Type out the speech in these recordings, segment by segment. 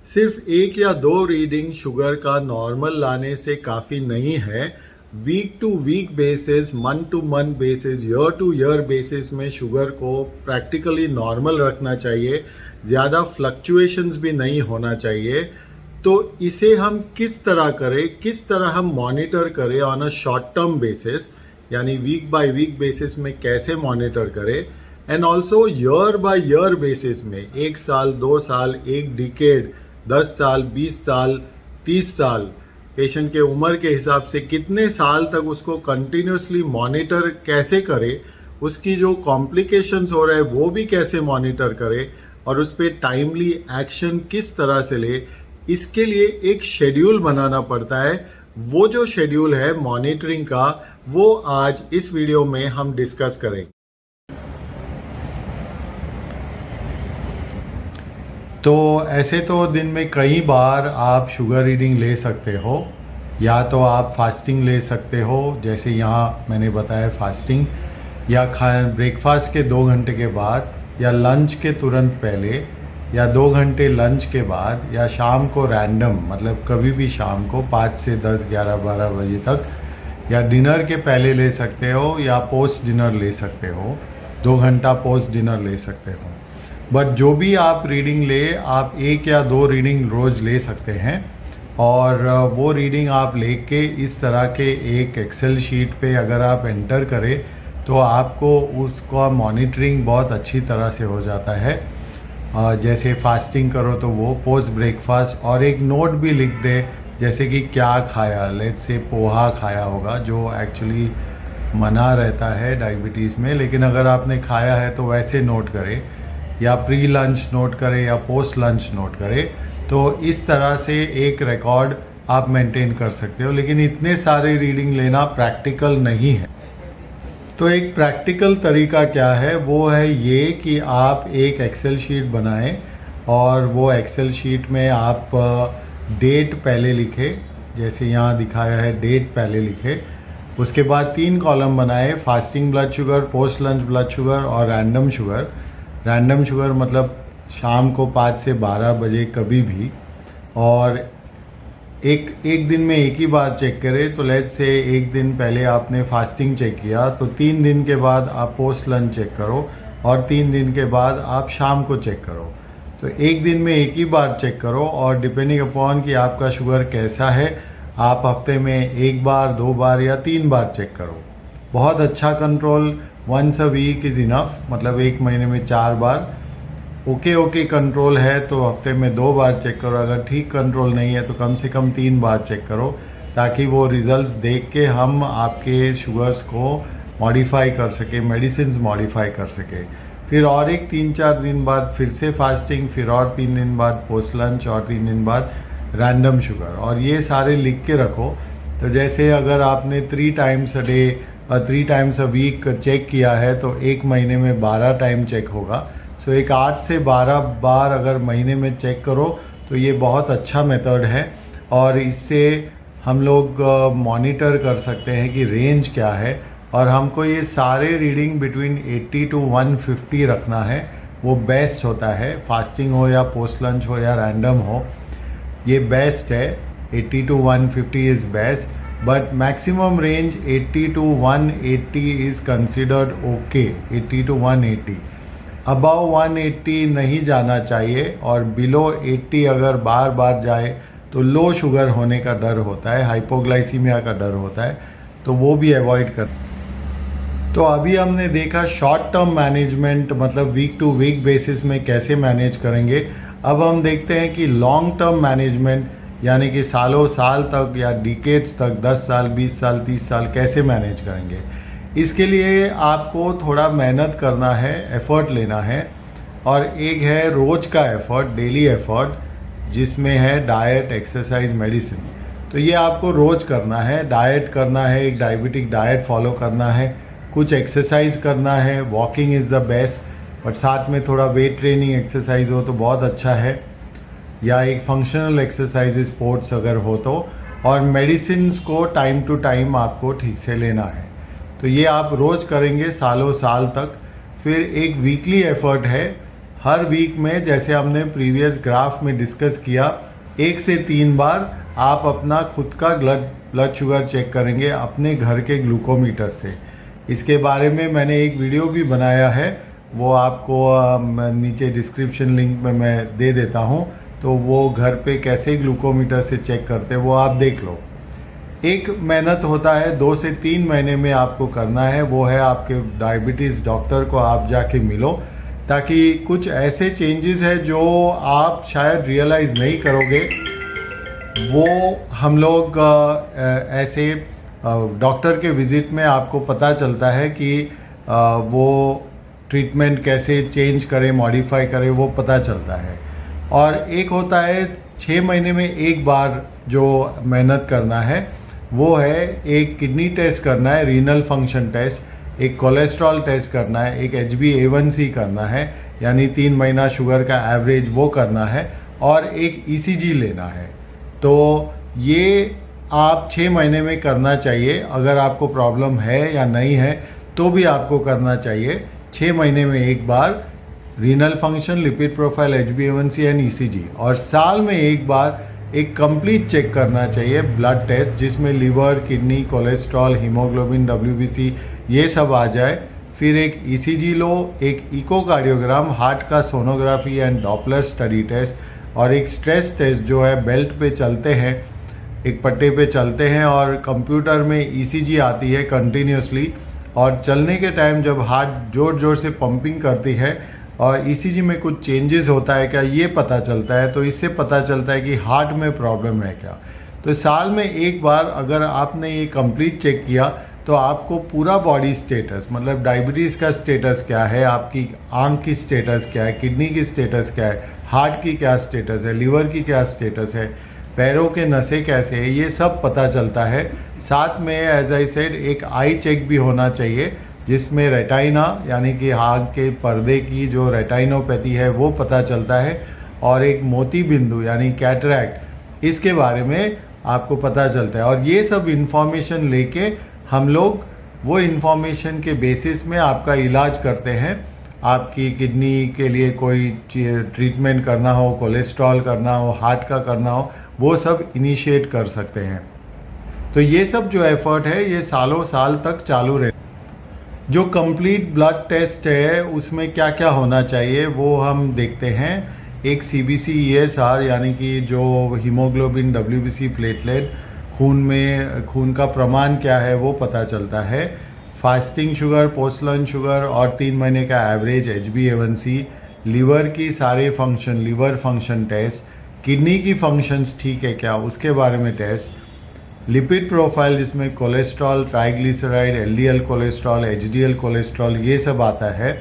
सिर्फ एक या दो रीडिंग शुगर का नॉर्मल लाने से काफ़ी नहीं है। Week to week basis, month to month basis, year to year basis में शुगर को प्रैक्टिकली नॉर्मल रखना चाहिए। ज़्यादा फ्लक्चुएशंस भी नहीं होना चाहिए। तो इसे हम किस तरह करें, किस तरह हम मॉनिटर करें on a short term basis, यानी वीक बाय वीक बेसिस में कैसे मॉनिटर करें, and also year by year basis में 1 साल, 2 साल, 1 डिकेड, 10 साल, 20 साल, 30 साल, पेशेंट के उम्र के हिसाब से कितने साल तक उसको कंटिन्यूसली मॉनिटर कैसे करें, उसकी जो कॉम्प्लिकेशंस हो रहा है वो भी कैसे मॉनिटर करें और उस पर टाइमली एक्शन किस तरह से ले, इसके लिए एक शेड्यूल बनाना पड़ता है। वो जो शेड्यूल है मॉनिटरिंग का, वो आज इस वीडियो में हम डिस्कस करेंगे। तो ऐसे तो दिन में कई बार आप शुगर रीडिंग ले सकते हो, या तो आप फास्टिंग ले सकते हो, जैसे यहाँ मैंने बताया फास्टिंग, या ब्रेकफास्ट के 2 घंटे के बाद, या लंच के तुरंत पहले, या 2 घंटे लंच के बाद, या शाम को रैंडम, मतलब कभी भी शाम को 5 से 10, 11, 12 बजे तक, या डिनर के पहले ले सकते हो, या पोस्ट डिनर ले सकते हो, 2 घंटा पोस्ट डिनर ले सकते हो। बट जो भी आप रीडिंग ले, आप 1 या 2 रीडिंग रोज़ ले सकते हैं, और वो रीडिंग आप लेके इस तरह के एक एक्सेल शीट पे अगर आप एंटर करें तो आपको उसका मॉनिटरिंग बहुत अच्छी तरह से हो जाता है। जैसे फास्टिंग करो तो वो पोस्ट ब्रेकफास्ट, और एक नोट भी लिख दे जैसे कि क्या खाया, लेट्स से पोहा खाया होगा जो एक्चुअली मना रहता है डायबिटीज़ में, लेकिन अगर आपने खाया है तो वैसे नोट करें, या प्री लंच नोट करें, या पोस्ट लंच नोट करें। तो इस तरह से एक रिकॉर्ड आप मेंटेन कर सकते हो, लेकिन इतने सारे रीडिंग लेना प्रैक्टिकल नहीं है। तो एक प्रैक्टिकल तरीका क्या है, वो है ये कि आप एक एक्सेल शीट बनाएं, और वो एक्सेल शीट में आप डेट पहले लिखें, जैसे यहाँ दिखाया है डेट पहले लिखें। उसके बाद 3 कॉलम बनाए, fasting blood sugar, post lunch blood sugar और रैंडम शुगर। रैंडम शुगर मतलब शाम को 5 से 12 बजे कभी भी, और एक दिन में एक ही बार चेक करें। तो लेट्स से एक दिन पहले आपने फास्टिंग चेक किया, तो 3 दिन के बाद आप पोस्ट लंच चेक करो, और 3 दिन के बाद आप शाम को चेक करो। तो एक दिन में एक ही बार चेक करो, और डिपेंडिंग अपॉन कि आपका शुगर कैसा है, आप हफ्ते में 1 बार, 2 बार या 3 बार चेक करो। बहुत अच्छा control, once a week is enough, मतलब 1 महीने में 4 बार। ओके कंट्रोल है तो हफ्ते में 2 बार चेक करो। अगर ठीक कंट्रोल नहीं है तो कम से कम 3 बार चेक करो, ताकि वो रिजल्ट्स देख के हम आपके शुगर्स को मॉडिफाई कर सके, मेडिसिन मॉडिफाई कर सके। फिर और एक 3-4 दिन बाद फिर से फास्टिंग, फिर और 3 दिन बाद पोस्ट लंच, और 3 दिन बाद रैंडम शुगर, और ये सारे लिख के रखो। तो जैसे अगर आपने 3 टाइम्स अ डे और 3 टाइम्स अ वीक चेक किया है तो 1 महीने में 12 टाइम चेक होगा। सो एक 8 से 12 बार अगर महीने में चेक करो तो ये बहुत अच्छा मेथड है, और इससे हम लोग मॉनिटर कर सकते हैं कि रेंज क्या है, और हमको ये सारे रीडिंग बिटवीन 80 to 150 रखना है, वो बेस्ट होता है। फास्टिंग हो या पोस्ट लंच हो या रैंडम हो, ये बेस्ट है। 80 to 150 is best, but maximum range 80 to 180 is considered okay। 80 to 180, above 180 नहीं जाना चाहिए, और below 80 अगर बार बार जाए तो लो शुगर होने का डर होता है, हाइपोग्लाइसीमिया का डर होता है, तो वो भी अवॉइड कर। तो अभी हमने देखा शॉर्ट टर्म मैनेजमेंट, मतलब वीक टू वीक बेसिस में कैसे मैनेज करेंगे। अब हम देखते हैं कि लॉन्ग टर्म मैनेजमेंट, यानी कि सालों साल तक या डिकेड्स तक, 10 साल, 20 साल, 30 साल कैसे मैनेज करेंगे। इसके लिए आपको थोड़ा मेहनत करना है, एफर्ट लेना है, और एक है रोज का एफर्ट, डेली एफर्ट, जिसमें है डाइट, एक्सरसाइज, मेडिसिन। तो ये आपको रोज करना है। डाइट करना है, एक डायबिटिक डाइट फॉलो करना है, कुछ एक्सरसाइज करना है, walking is the best, but साथ में थोड़ा वेट ट्रेनिंग एक्सरसाइज हो तो बहुत अच्छा है, या एक फंक्शनल एक्सरसाइज स्पोर्ट्स अगर हो तो, और मेडिसिन को टाइम टू टाइम आपको ठीक से लेना है। तो ये आप रोज करेंगे सालों साल तक। फिर एक वीकली एफर्ट है, हर वीक में, जैसे हमने प्रीवियस ग्राफ में डिस्कस किया, 1 से 3 बार आप अपना खुद का ब्लड शुगर चेक करेंगे अपने घर के ग्लूकोमीटर से। इसके बारे में मैंने एक वीडियो भी बनाया है, वो आपको नीचे डिस्क्रिप्शन लिंक में मैं दे देता हूँ, तो वो घर पे कैसे ग्लूकोमीटर से चेक करते हैं वो आप देख लो। एक मेहनत होता है 2 से 3 महीने में आपको करना है, वो है आपके डायबिटीज़ डॉक्टर को आप जाके मिलो, ताकि कुछ ऐसे चेंजेस है जो आप शायद रियलाइज़ नहीं करोगे, वो हम लोग ऐसे डॉक्टर के विजिट में आपको पता चलता है कि वो ट्रीटमेंट कैसे चेंज करें, मॉडिफाई करें, वो पता चलता है। और एक होता है 6 महीने में एक बार जो मेहनत करना है, वो है एक किडनी टेस्ट करना है, रीनल फंक्शन टेस्ट, एक कोलेस्ट्रॉल टेस्ट करना है, एक HbA1c करना है, यानी 3 महीना शुगर का एवरेज वो करना है, और एक ECG लेना है। तो ये आप 6 महीने में करना चाहिए। अगर आपको प्रॉब्लम है या नहीं है तो भी आपको करना चाहिए। 6 महीने में एक बार renal function, lipid profile, HbA1c and ECG, और साल में एक बार एक कंप्लीट चेक करना चाहिए ब्लड टेस्ट, जिसमें liver, kidney, cholesterol, haemoglobin, WBC ये सब आ जाए। फिर एक ECG लो, एक इकोकार्डियोग्राम, हार्ट का sonography and Doppler study test, और एक स्ट्रेस टेस्ट जो है बेल्ट पे चलते हैं, एक पट्टे पे चलते हैं और कंप्यूटर में ECG आती है कंटिन्यूसली, और चलने के टाइम जब हार्ट जोर जोर से पंपिंग करती है और ECG में कुछ चेंजेस होता है क्या, ये पता चलता है। तो इससे पता चलता है कि हार्ट में प्रॉब्लम है क्या। तो साल में एक बार अगर आपने ये कंप्लीट चेक किया तो आपको पूरा बॉडी स्टेटस, मतलब डायबिटीज़ का स्टेटस क्या है, आपकी आंख की स्टेटस क्या है, किडनी की स्टेटस क्या है, हार्ट की क्या स्टेटस है, लीवर की क्या स्टेटस है, पैरों के नसें कैसे हैं, ये सब पता चलता है। साथ में एज आई सेड एक आई चेक भी होना चाहिए, जिसमें रेटाइना यानी कि आँख के पर्दे की जो रेटाइनोपैथी है वो पता चलता है, और एक मोती बिंदु यानी कैटरैक्ट, इसके बारे में आपको पता चलता है। और ये सब इन्फॉर्मेशन लेके हम लोग वो इन्फॉर्मेशन के बेसिस में आपका इलाज करते हैं। आपकी किडनी के लिए कोई ट्रीटमेंट करना हो, कोलेस्ट्रॉल करना हो, हार्ट का करना हो, वो सब इनिशिएट कर सकते हैं। तो ये सब जो एफर्ट है ये सालों साल तक चालू रहे। जो कंप्लीट ब्लड टेस्ट है उसमें क्या क्या होना चाहिए वो हम देखते हैं। एक CBC ESR यानी कि जो हीमोग्लोबिन, WBC, प्लेटलेट, खून का प्रमाण क्या है वो पता चलता है। Fasting sugar, post lunch sugar, और 3 महीने का एवरेज HbA1c, लीवर की सारे function, liver function test, kidney की फंक्शंस ठीक है क्या उसके बारे में टेस्ट, लिपिड प्रोफाइल जिसमें cholesterol, triglyceride, LDL cholesterol, HDL cholesterol ये सब आता है,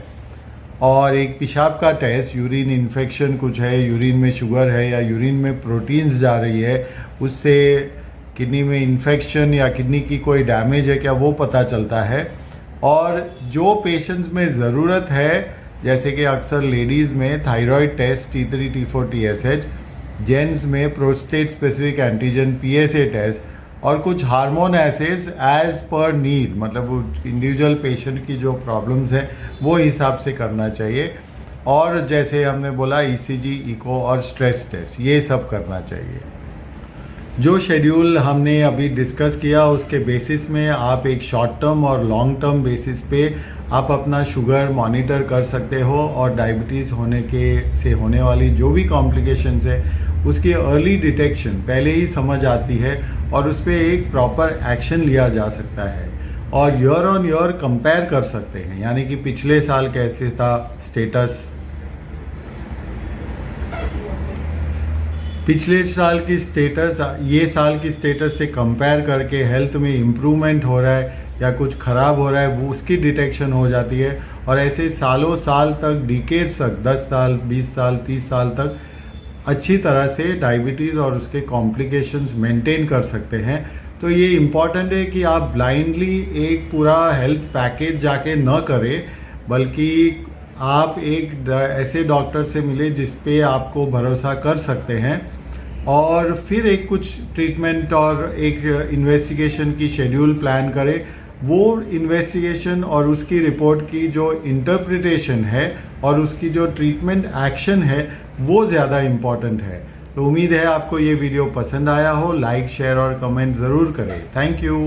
और एक पेशाब का टेस्ट, यूरिन इन्फेक्शन कुछ है, यूरिन में शुगर है या यूरिन में प्रोटीन्स जा रही है, उससे किडनी में इन्फेक्शन या किडनी की कोई डैमेज है क्या वो पता चलता है। और जो पेशेंट्स में ज़रूरत है, जैसे कि अक्सर लेडीज़ में thyroid test T3, T4, TSH, gents में prostate specific antigen PSA test, और कुछ hormone assays as per need, मतलब इंडिविजुअल पेशेंट की जो प्रॉब्लम्स है वो हिसाब से करना चाहिए। और जैसे हमने बोला ECG, इको और स्ट्रेस टेस्ट ये सब करना चाहिए। जो शेड्यूल हमने अभी डिस्कस किया उसके बेसिस में आप एक शॉर्ट टर्म और लॉन्ग टर्म बेसिस पे आप अपना शुगर मॉनिटर कर सकते हो, और डायबिटीज़ से होने वाली जो भी कॉम्प्लिकेशंस है उसकी अर्ली डिटेक्शन पहले ही समझ आती है, और उस पर एक प्रॉपर एक्शन लिया जा सकता है, और ईयर ऑन ईयर कंपेयर कर सकते हैं, यानी कि पिछले साल कैसे था स्टेटस, पिछले साल की स्टेटस ये साल की स्टेटस से कंपेयर करके हेल्थ में इम्प्रूवमेंट हो रहा है या कुछ ख़राब हो रहा है वो उसकी डिटेक्शन हो जाती है। और ऐसे सालों साल तक, डिकेड्स तक, 10 साल, 20 साल, 30 साल तक अच्छी तरह से डायबिटीज़ और उसके कॉम्प्लिकेशंस मेंटेन कर सकते हैं। तो ये इम्पॉर्टेंट है कि आप ब्लाइंडली एक पूरा हेल्थ पैकेज जाके न करें, बल्कि आप एक ऐसे डॉक्टर से मिले जिस पे आपको भरोसा कर सकते हैं, और फिर एक कुछ ट्रीटमेंट और एक इन्वेस्टिगेशन की शेड्यूल प्लान करें, वो इन्वेस्टिगेशन और उसकी रिपोर्ट की जो इंटरप्रिटेशन है और उसकी जो ट्रीटमेंट एक्शन है वो ज़्यादा इम्पॉर्टेंट है। तो उम्मीद है आपको ये वीडियो पसंद आया हो। लाइक शेयर और कमेंट ज़रूर करें। Thank you.